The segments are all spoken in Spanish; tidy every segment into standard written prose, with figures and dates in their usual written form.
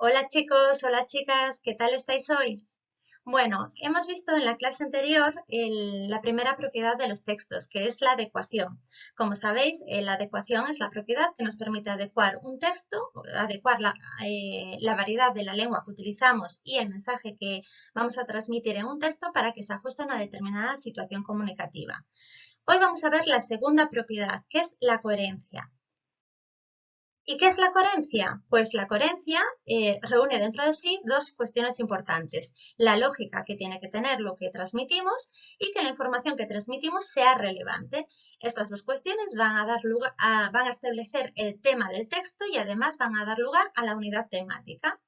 Hola chicos, hola chicas, ¿qué tal estáis hoy? Bueno, hemos visto en la clase anterior la primera propiedad de los textos, que es la adecuación. Como sabéis, la adecuación es la propiedad que nos permite adecuar un texto, adecuar la variedad de la lengua que utilizamos y el mensaje que vamos a transmitir en un texto para que se ajuste a una determinada situación comunicativa. Hoy vamos a ver la segunda propiedad, que es la coherencia. ¿Y qué es la coherencia? Pues la coherencia reúne dentro de sí dos cuestiones importantes. La lógica que tiene que tener lo que transmitimos y que la información que transmitimos sea relevante. Estas dos cuestiones van a dar lugar van a establecer el tema del texto y además van a dar lugar a la unidad temática.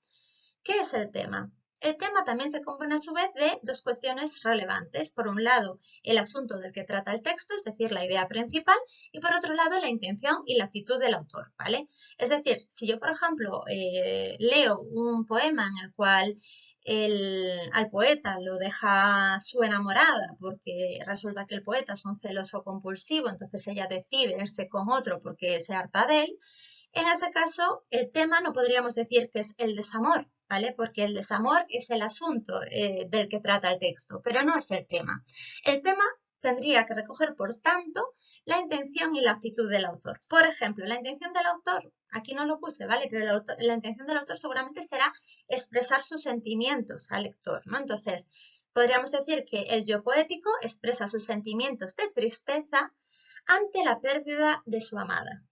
¿Qué es el tema? El tema también se compone a su vez de dos cuestiones relevantes. Por un lado, el asunto del que trata el texto, es decir, la idea principal, y por otro lado, la intención y la actitud del autor, ¿vale? Es decir, si yo, por ejemplo, leo un poema en el cual al poeta lo deja su enamorada porque resulta que el poeta es un celoso compulsivo, entonces ella decide irse con otro porque se harta de él, en ese caso, el tema no podríamos decir que es el desamor, ¿vale? Porque el desamor es el asunto del que trata el texto, pero no es el tema. El tema tendría que recoger, por tanto, la intención y la actitud del autor. Por ejemplo, la intención del autor, aquí no lo puse, ¿vale? Pero la intención del autor seguramente será expresar sus sentimientos al lector, ¿no? Entonces, podríamos decir que el yo poético expresa sus sentimientos de tristeza ante la pérdida de su amada.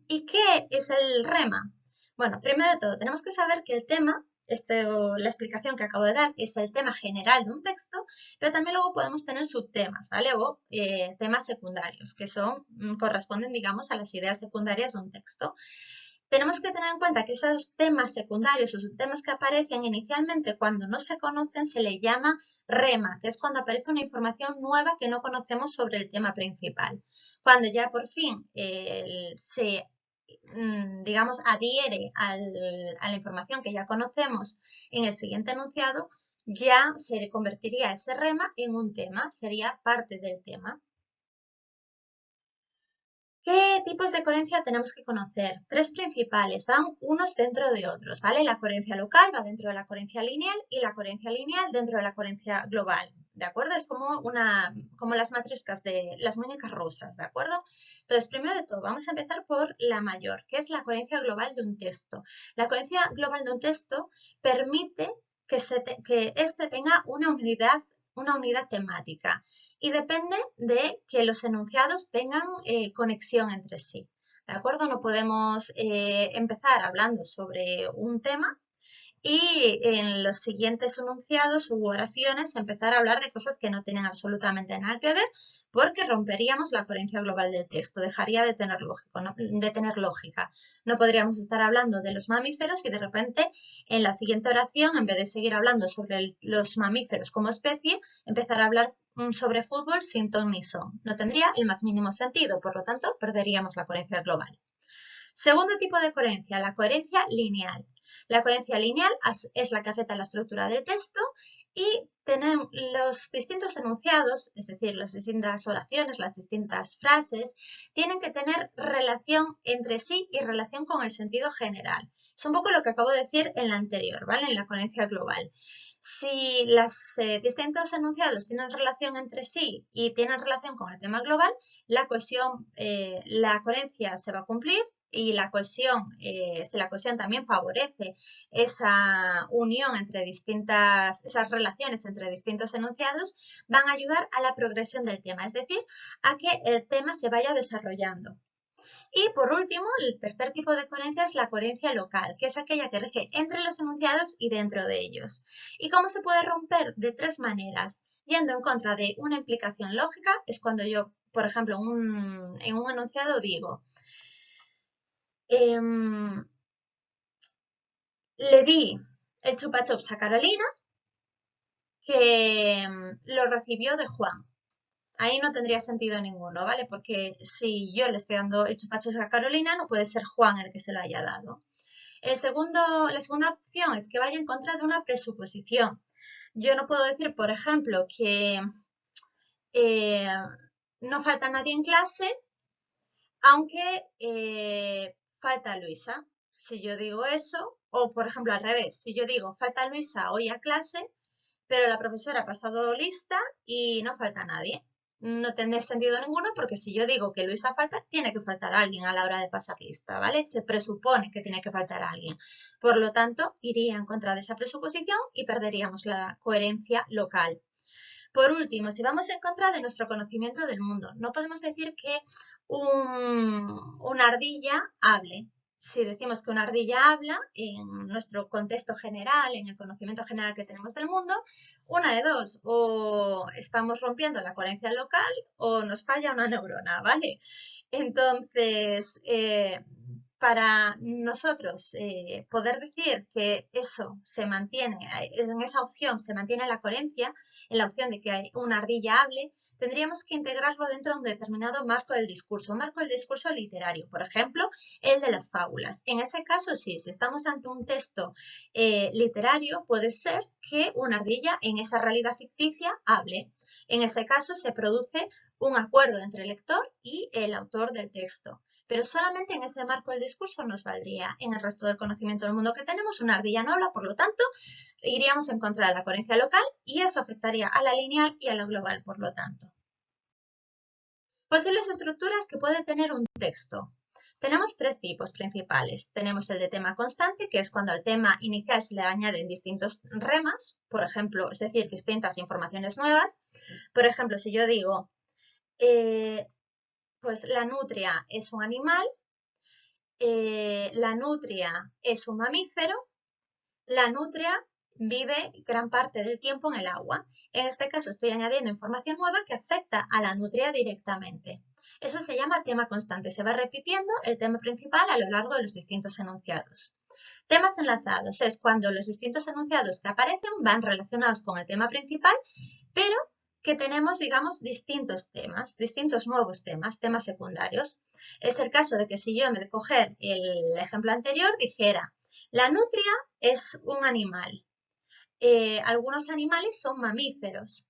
¿Y qué es el rema? Bueno, primero de todo, tenemos que saber que el tema, la explicación que acabo de dar, es el tema general de un texto, pero también luego podemos tener subtemas, ¿vale? O temas secundarios, que corresponden, digamos, a las ideas secundarias de un texto. Tenemos que tener en cuenta que esos temas secundarios o subtemas que aparecen inicialmente cuando no se conocen se le llama rema, que es cuando aparece una información nueva que no conocemos sobre el tema principal. Cuando ya por fin digamos, adhiere a la información que ya conocemos en el siguiente enunciado, ya se convertiría ese rema en un tema, sería parte del tema. ¿Qué tipos de coherencia tenemos que conocer? Tres principales, van unos dentro de otros, ¿vale? La coherencia local va dentro de la coherencia lineal y la coherencia lineal dentro de la coherencia global, ¿de acuerdo? Es como las matruscas de las muñecas rusas, ¿de acuerdo? Entonces, primero de todo, vamos a empezar por la mayor, que es la coherencia global de un texto. La coherencia global de un texto permite que éste tenga una unidad temática y depende de que los enunciados tengan conexión entre sí. ¿De acuerdo? No podemos empezar hablando sobre un tema y en los siguientes enunciados u oraciones empezar a hablar de cosas que no tienen absolutamente nada que ver porque romperíamos la coherencia global del texto, dejaría de tener lógica. No podríamos estar hablando de los mamíferos y de repente en la siguiente oración, en vez de seguir hablando sobre los mamíferos como especie, empezar a hablar sobre fútbol sin ton ni son. No tendría el más mínimo sentido, por lo tanto perderíamos la coherencia global. Segundo tipo de coherencia, la coherencia lineal. La coherencia lineal es la que afecta a la estructura del texto y tenemos los distintos enunciados, es decir, las distintas oraciones, las distintas frases, tienen que tener relación entre sí y relación con el sentido general. Es un poco lo que acabo de decir en la anterior, ¿vale? En la coherencia global. Si los distintos enunciados tienen relación entre sí y tienen relación con el tema global, la coherencia se va a cumplir y si la cohesión también favorece esa unión entre esas relaciones entre distintos enunciados, van a ayudar a la progresión del tema, es decir, a que el tema se vaya desarrollando. Y por último, el tercer tipo de coherencia es la coherencia local, que es aquella que rige entre los enunciados y dentro de ellos. ¿Y cómo se puede romper? De tres maneras. Yendo en contra de una implicación lógica, es cuando yo, por ejemplo, en un enunciado digo, em, le di el chupa chups a Carolina que lo recibió de Juan. Ahí no tendría sentido ninguno, ¿vale? Porque si yo le estoy dando el chupa chups a Carolina, no puede ser Juan el que se lo haya dado. La segunda opción es que vaya en contra de una presuposición. Yo no puedo decir, por ejemplo, que eh, no falta nadie en clase, aunque falta Luisa. si yo digo eso, o por ejemplo al revés, si yo digo falta Luisa hoy a clase, pero la profesora ha pasado lista y no falta nadie. No tendría sentido ninguno porque si yo digo que Luisa falta, tiene que faltar alguien a la hora de pasar lista, ¿vale? Se presupone que tiene que faltar alguien. Por lo tanto, iría en contra de esa presuposición y perderíamos la coherencia local. Por último, si vamos en contra de nuestro conocimiento del mundo, no podemos decir que una ardilla hable. Si decimos que una ardilla habla, en nuestro contexto general, en el conocimiento general que tenemos del mundo, una de dos, o estamos rompiendo la coherencia local o nos falla una neurona, ¿vale? Entonces, para nosotros poder decir que eso se mantiene, en esa opción se mantiene la coherencia, en la opción de que una ardilla hable, tendríamos que integrarlo dentro de un determinado marco del discurso, un marco del discurso literario, por ejemplo, el de las fábulas. En ese caso, sí, si estamos ante un texto literario, puede ser que una ardilla en esa realidad ficticia hable. En ese caso se produce un acuerdo entre el lector y el autor del texto. Pero solamente en ese marco del discurso nos valdría. En el resto del conocimiento del mundo que tenemos, una ardilla no habla, por lo tanto, iríamos en contra de la coherencia local y eso afectaría a la lineal y a la global, por lo tanto. Posibles estructuras que puede tener un texto. Tenemos tres tipos principales. Tenemos el de tema constante, que es cuando al tema inicial se le añaden distintos remas, por ejemplo, es decir, distintas informaciones nuevas. Por ejemplo, si yo digo, pues la nutria es un animal, la nutria es un mamífero, la nutria vive gran parte del tiempo en el agua. En este caso estoy añadiendo información nueva que afecta a la nutria directamente. Eso se llama tema constante. Se va repitiendo el tema principal a lo largo de los distintos enunciados. Temas enlazados es cuando los distintos enunciados que aparecen van relacionados con el tema principal, pero que tenemos, digamos, distintos temas, distintos nuevos temas, temas secundarios. Es el caso de que si yo, en vez de coger el ejemplo anterior, dijera, la nutria es un animal. Algunos animales son mamíferos.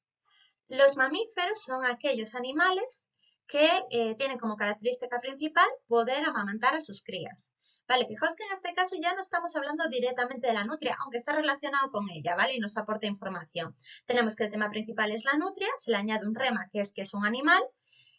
Los mamíferos son aquellos animales que tienen como característica principal poder amamantar a sus crías. Vale, fijaos que en este caso ya no estamos hablando directamente de la nutria, aunque está relacionado con ella, ¿vale? Y nos aporta información. Tenemos que el tema principal es la nutria, se le añade un rema que es un animal.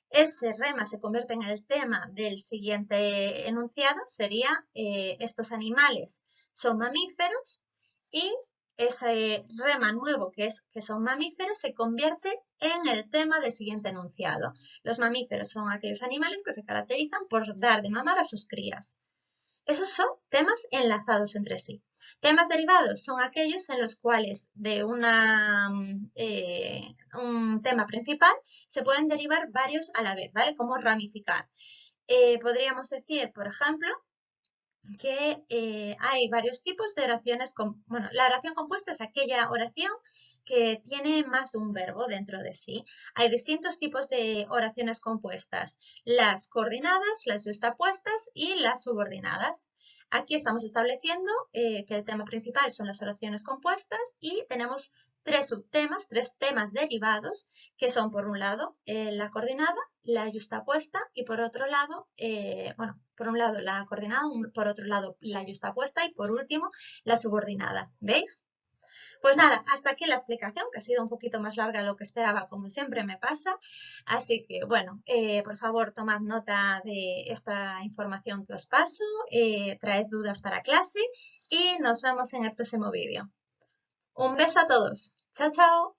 Ese rema se convierte en el tema del siguiente enunciado, sería estos animales son mamíferos y ese rema nuevo que son mamíferos se convierte en el tema del siguiente enunciado. Los mamíferos son aquellos animales que se caracterizan por dar de mamar a sus crías. Esos son temas enlazados entre sí. Temas derivados son aquellos en los cuales de un tema principal se pueden derivar varios a la vez, ¿vale? Como ramificar. Podríamos decir, por ejemplo, que hay varios tipos de oraciones. Bueno, la oración compuesta es aquella oración que tiene más de un verbo dentro de sí. Hay distintos tipos de oraciones compuestas, las coordinadas, las justapuestas y las subordinadas. Aquí estamos estableciendo que el tema principal son las oraciones compuestas y tenemos tres subtemas, tres temas derivados, que son por un lado la coordinada, la justapuesta y por otro lado, por un lado la coordinada, por otro lado la justapuesta y por último la subordinada. ¿Veis? Pues nada, hasta aquí la explicación, que ha sido un poquito más larga de lo que esperaba, como siempre me pasa. Así que, bueno, por favor, tomad nota de esta información que os paso, traed dudas para clase y nos vemos en el próximo vídeo. Un beso a todos. Chao, chao.